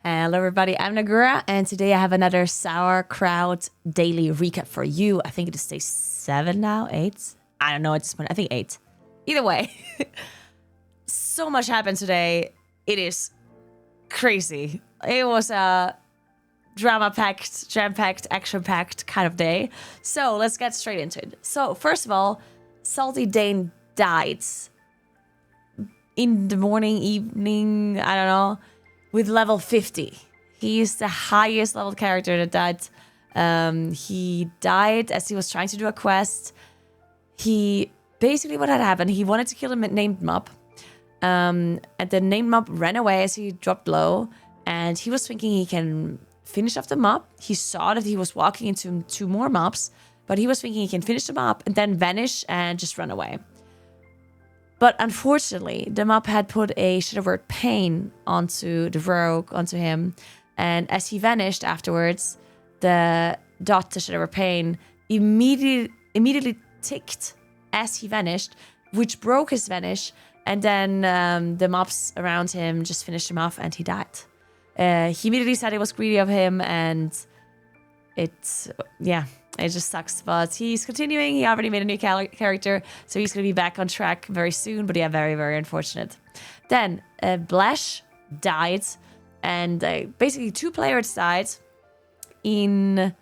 Hello everybody, I'm Naguura, and today I have another SauerCrowd daily recap for you. I think it is day 7 now, 8? I don't know at this point, I think 8. Either way, so much happened today. It is crazy. It was a drama-packed, jam-packed, action-packed kind of day. So let's get straight into it. So first of all, Salty Dane died in the morning, evening, I don't know, with level 50. He's the highest leveled character that died. He died as he was trying to do a quest. Basically what had happened, he wanted to kill a named mob. And the named mob ran away as he dropped low. And he was thinking he can finish off the mob. He saw that he was walking into 2 more mobs. But he was thinking he can finish the mob and then vanish and just run away. But unfortunately, the mob had put a shadow word pain onto the rogue, onto him. And as he vanished afterwards, the dot, the shadow word pain, immediately ticked as he vanished, which broke his vanish. And then the mobs around him just finished him off and he died. He immediately said it was greedy of him, and it just sucks. But he's continuing. He already made a new character, so he's going to be back on track very soon. But yeah, very, very unfortunate. Then Blash died, and basically 2 players died in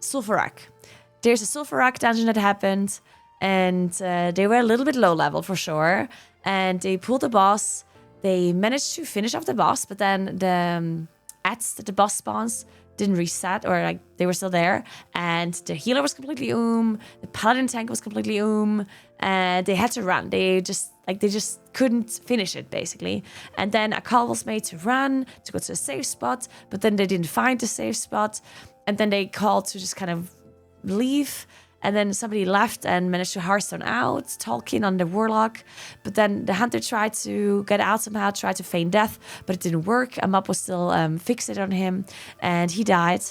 Sulfurak. There's a Sulfurak dungeon that happened, and they were a little bit low level for sure. And they pulled the boss. They managed to finish off the boss, but then the ads that the boss spawns didn't reset, or like they were still there, and the healer was completely the paladin tank was completely and they had to run. They just couldn't finish it basically. And then a call was made to run to go to a safe spot, but then they didn't find the safe spot, and then they called to just kind of leave. And then somebody left and managed to Hearthstone out, Tolkien on the Warlock. But then the Hunter tried to get out somehow, tried to feign death, but it didn't work. A mob was still fixated on him, and he died.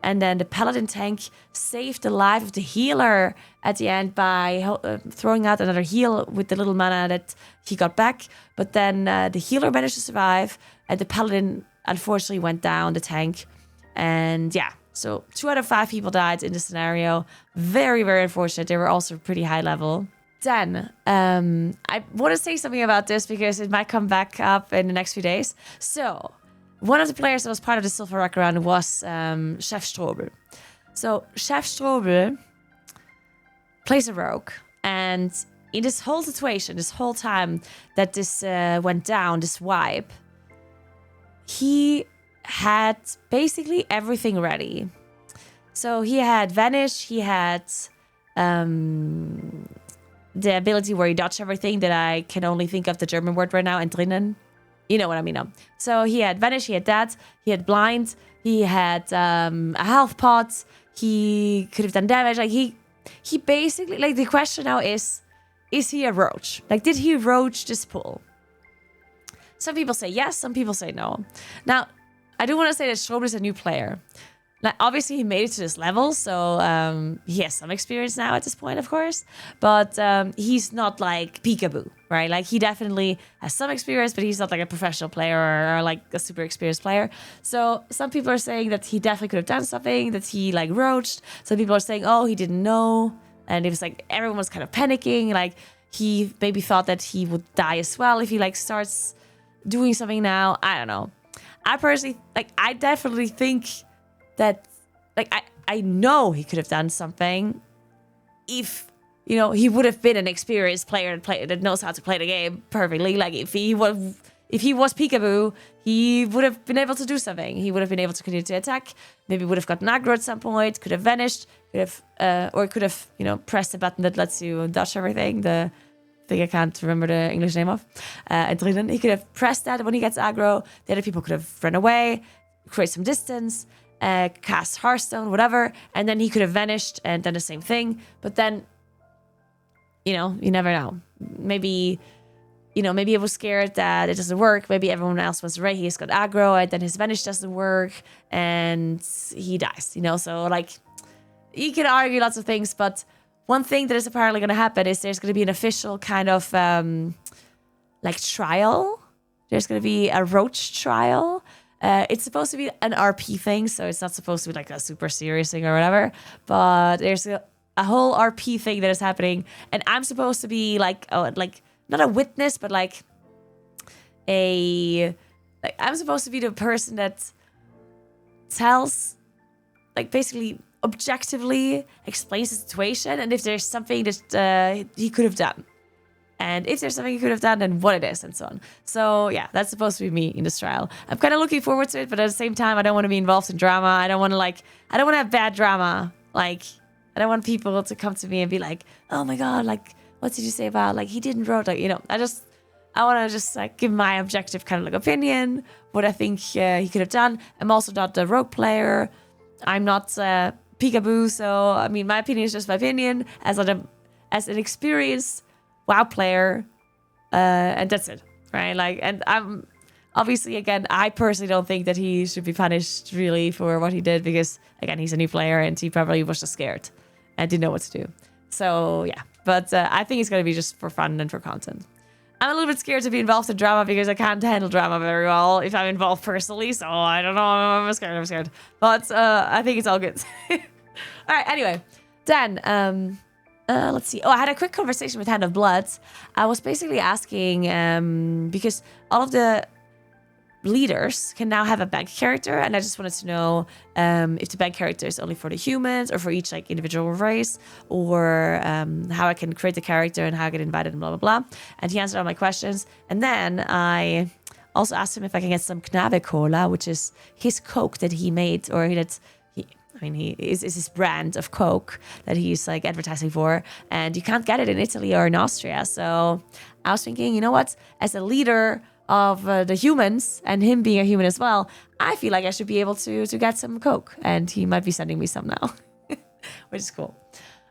And then the Paladin tank saved the life of the healer at the end by throwing out another heal with the little mana that he got back. But then the healer managed to survive, and the Paladin unfortunately went down, the tank. And yeah. So 2 out of 5 people died in this scenario. Very, very unfortunate. They were also pretty high level. Then, I want to say something about this because it might come back up in the next few days. So, one of the players that was part of the Sulfurak round was Chef Strobel. So, Chef Strobel plays a rogue. And in this whole situation, this whole time that this went down, this wipe, he had basically everything ready. So he had Vanish, he had the ability where he dodged everything that I can only think of the German word right now, entrinnen. You know what I mean. So he had Vanish, he had that, he had Blind, he had a health pot, he could have done damage. Like he basically, like the question now is he a roach? Like did he roach this pull? Some people say yes, some people say no. Now, I do want to say that Strobel is a new player. Like, obviously, he made it to this level, so he has some experience now at this point, of course. But he's not like peekaboo, right? Like, he definitely has some experience, but he's not like a professional player or like a super experienced player. So some people are saying that he definitely could have done something, that he like roached. Some people are saying, oh, he didn't know. And it was like everyone was kind of panicking. Like, he maybe thought that he would die as well if he like starts doing something now. I don't know. I personally, like, I definitely think that, like, I know he could have done something if, you know, he would have been an experienced player that knows how to play the game perfectly. Like, if he was peekaboo, he would have been able to do something. He would have been able to continue to attack. Maybe would have gotten aggro at some point, could have vanished, could have, you know, pressed the button that lets you dodge everything. The thing I can't remember the English name of. Adrenaline. He could have pressed that when he gets aggro. The other people could have run away, create some distance, cast Hearthstone, whatever, and then he could have vanished and done the same thing. But then, you know, you never know. Maybe he was scared that it doesn't work. Maybe everyone else was right. He's got aggro, and then his vanish doesn't work, and he dies. You know, so like, you can argue lots of things, but one thing that is apparently going to happen is there's going to be an official kind of like trial. There's going to be a roach trial It's supposed to be an RP thing, so it's not supposed to be like a super serious thing or whatever. But there's a whole RP thing that is happening, and I'm supposed to be like, not a witness, but like I'm supposed to be the person that tells, like, basically objectively explains the situation, and if there's something that he could have done. And if there's something he could have done, then what it is, and so on. So yeah, that's supposed to be me in this trial. I'm kind of looking forward to it, but at the same time, I don't want to be involved in drama. I don't want to have bad drama. Like, I don't want people to come to me and be like, oh my God, like, what did you say about, like, he didn't wrote, like, I want to just like give my objective kind of like opinion, what I think he could have done. I'm also not the rogue player. I'm not peekaboo. So, I mean, my opinion is just my opinion as an experienced WoW player, and that's it, right? Like, and I'm obviously, again, I personally don't think that he should be punished really for what he did, because again, he's a new player and he probably was just scared and didn't know what to do. So yeah, but I think it's going to be just for fun and for content. I'm a little bit scared to be involved in drama because I can't handle drama very well if I'm involved personally. So I don't know. I'm scared. But I think it's all good. All right. Anyway, then let's see. Oh, I had a quick conversation with Hand of Blood. I was basically asking because all of the leaders can now have a bank character, and I just wanted to know if the bank character is only for the humans or for each like individual race, or how I can create the character and how I get invited and blah blah blah. And he answered all my questions. And then I also asked him if I can get some Knabe Cola, which is his Coke that he made, or he is his brand of Coke that he's like advertising for, and you can't get it in Italy or in Austria. So I was thinking, you know what, as a leader of the humans, and him being a human as well, I feel like I should be able to get some Coke, and he might be sending me some now, which is cool.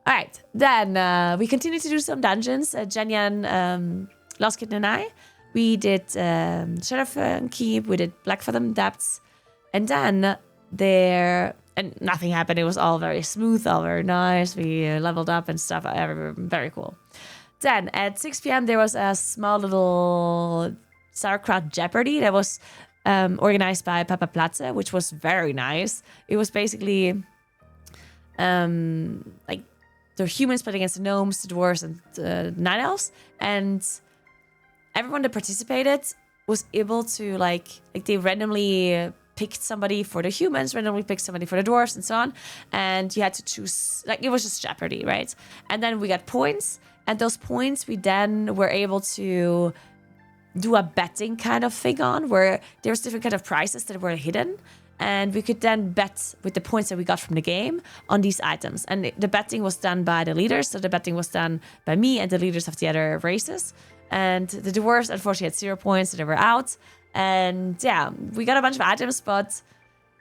All right, then we continue to do some dungeons. Jenyan, Lost Kitten and I, we did Sheriff Keep, we did Black Fathom Depths, and then and nothing happened. It was all very smooth, all very nice. We leveled up and stuff. Very cool. Then at 6 p.m. there was a small little SauerCrowd Jeopardy that was organized by Papa Platze, which was very nice. It was basically like the humans played against the gnomes, the dwarves, and the night elves, and everyone that participated was able to like they randomly picked somebody for the humans, randomly picked somebody for the dwarves, and so on. And you had to choose, like, it was just Jeopardy, right? And then we got points, and those points we then were able to do a betting kind of thing on, where there was different kind of prizes that were hidden, and we could then bet with the points that we got from the game on these items. And the betting was done by the leaders, so the betting was done by me and the leaders of the other races. And the dwarves unfortunately had 0 points, so they were out. And yeah, we got a bunch of items, but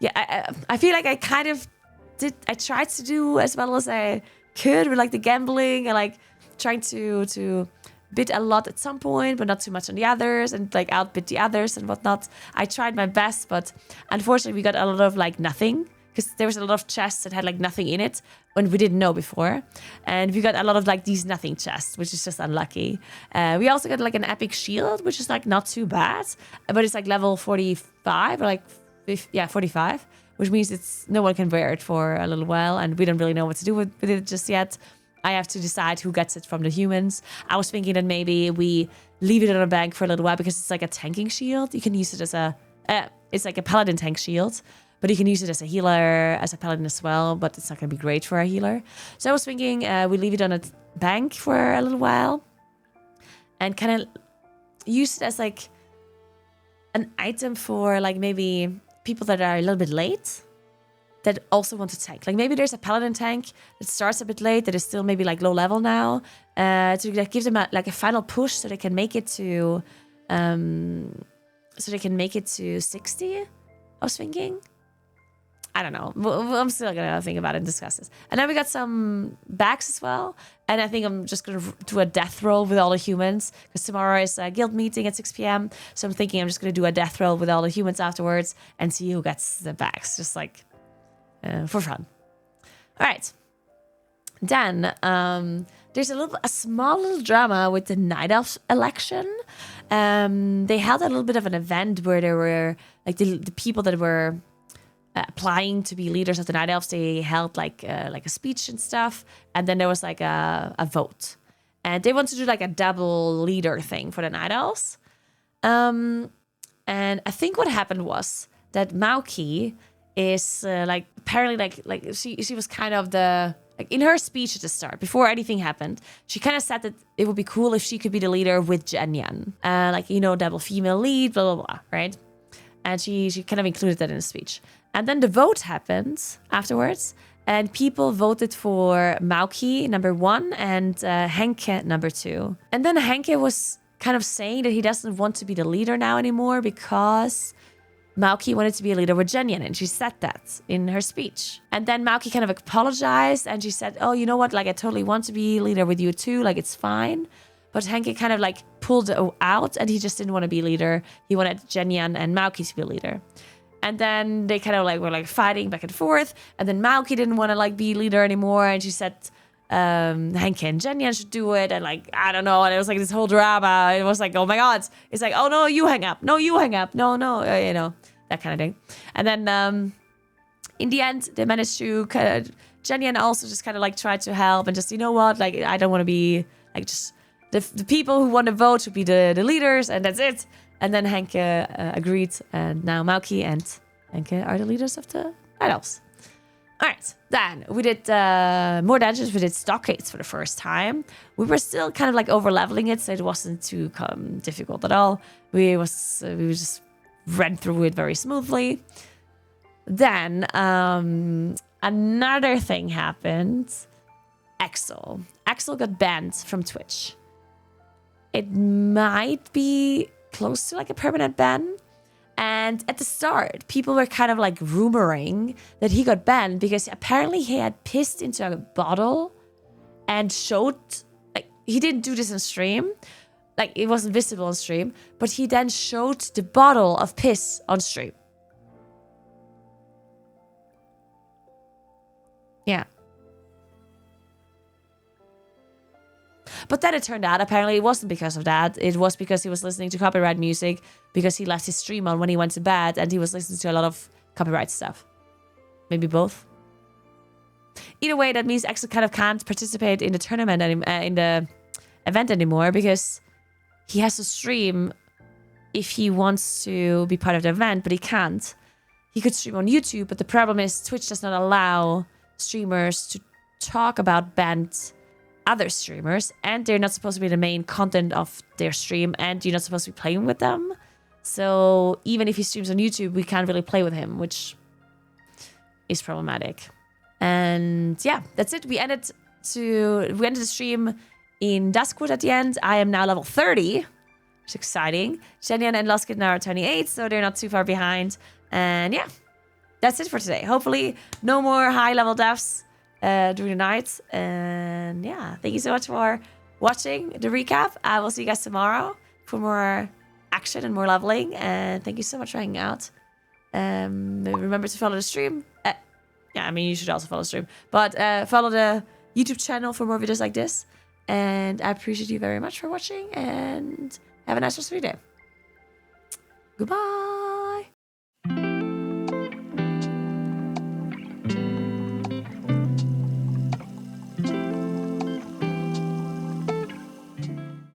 yeah, I feel like I tried to do as well as I could with like the gambling and like trying to bid a lot at some point, but not too much on the others, and like outbid the others and whatnot. I tried my best, but unfortunately we got a lot of like nothing, because there was a lot of chests that had like nothing in it when we didn't know before. And we got a lot of like these nothing chests, which is just unlucky. We also got like an epic shield, which is like not too bad, but it's like level 45 or like 45, which means no one can wear it for a little while, and we don't really know what to do with it just yet. I have to decide who gets it from the humans. I was thinking that maybe we leave it on a bank for a little while, because it's like a tanking shield. You can use it as it's like a paladin tank shield, but you can use it as a healer, as a paladin as well, but it's not going to be great for a healer. So I was thinking we leave it on a bank for a little while and kind of use it as like an item for like maybe people that are a little bit late that also want to tank. Like maybe there's a paladin tank that starts a bit late, that is still maybe like low level now, to give them a final push so they can make it to 60. I was thinking. I don't know. I'm still gonna think about it and discuss this. And then we got some bags as well. And I think I'm just gonna do a death roll with all the humans, because tomorrow is a guild meeting at 6 p.m. So I'm thinking I'm just gonna do a death roll with all the humans afterwards and see who gets the bags, just like for fun. All right. Then there's a small little drama with the Night Elf election. they held a little bit of an event where there were like the people that were applying to be leaders of the Night Elves. They held like a speech and stuff, and then there was like a vote, and they wanted to do like a double leader thing for the Night Elves. And I think what happened was that Mauki is like apparently like she was kind of the like in her speech at the start before anything happened. She kind of said that it would be cool if she could be the leader with Jenyan, like double female lead, blah blah blah, right? And she kind of included that in the speech. And then the vote happened afterwards, and people voted for Mauki number 1 and Henke number 2. And then Henke was kind of saying that he doesn't want to be the leader now anymore because Mauki wanted to be a leader with Jenyan, and she said that in her speech. And then Mauki kind of apologized, and she said, oh, you know what, like I totally want to be leader with you too, like it's fine. But Henke kind of like pulled out, and he just didn't want to be leader. He wanted Jenyan and Mauki to be leader. And then they kind of like were like fighting back and forth. And then Mauki didn't want to like be leader anymore, and she said Henke and Jenyan should do it. And like I don't know, and it was like this whole drama. It was like, oh my god, it's like, oh no, you hang up, no, you hang up, no, that kind of thing. And then in the end, they managed to kind of Jenyan also just kind of like tried to help and just like I don't want to be like just the people who want to vote should be the leaders, and that's it. And then Henke agreed, and now Mauki and Henke are the leaders of the Night Elves. All right, then we did more dungeons. We did Stockades for the first time. We were still kind of like over-leveling it, so it wasn't too difficult at all. We just ran through it very smoothly. Then another thing happened. Axel got banned from Twitch. It might be close to like a permanent ban. And at the start, people were kind of like rumoring that he got banned because apparently he had pissed into a bottle and showed, like, he didn't do this on stream. Like, it wasn't visible on stream, but he then showed the bottle of piss on stream. Yeah. But then it turned out, apparently it wasn't because of that. It was because he was listening to copyright music because he left his stream on when he went to bed and he was listening to a lot of copyright stuff. Maybe both. Either way, that means Axel kind of can't participate in the tournament, in the event anymore because he has to stream if he wants to be part of the event, but he can't. He could stream on YouTube, but the problem is Twitch does not allow streamers to talk about banned other streamers, and they're not supposed to be the main content of their stream, and you're not supposed to be playing with them. So even if he streams on YouTube, we can't really play with him, which is problematic. And yeah, that's it. We ended the stream in Duskwood at the end. I am now level 30, which is exciting. Jenyan and Loskit now are 28, so they're not too far behind. And yeah, that's it for today. Hopefully no more high level deaths during the night. And yeah, thank you so much for watching the recap. I will see you guys tomorrow for more action and more leveling. And thank you so much for hanging out. Remember to follow the stream. Yeah, I mean, you should also follow the stream. But follow the YouTube channel for more videos like this. And I appreciate you very much for watching. And have a nice rest of your day. Goodbye.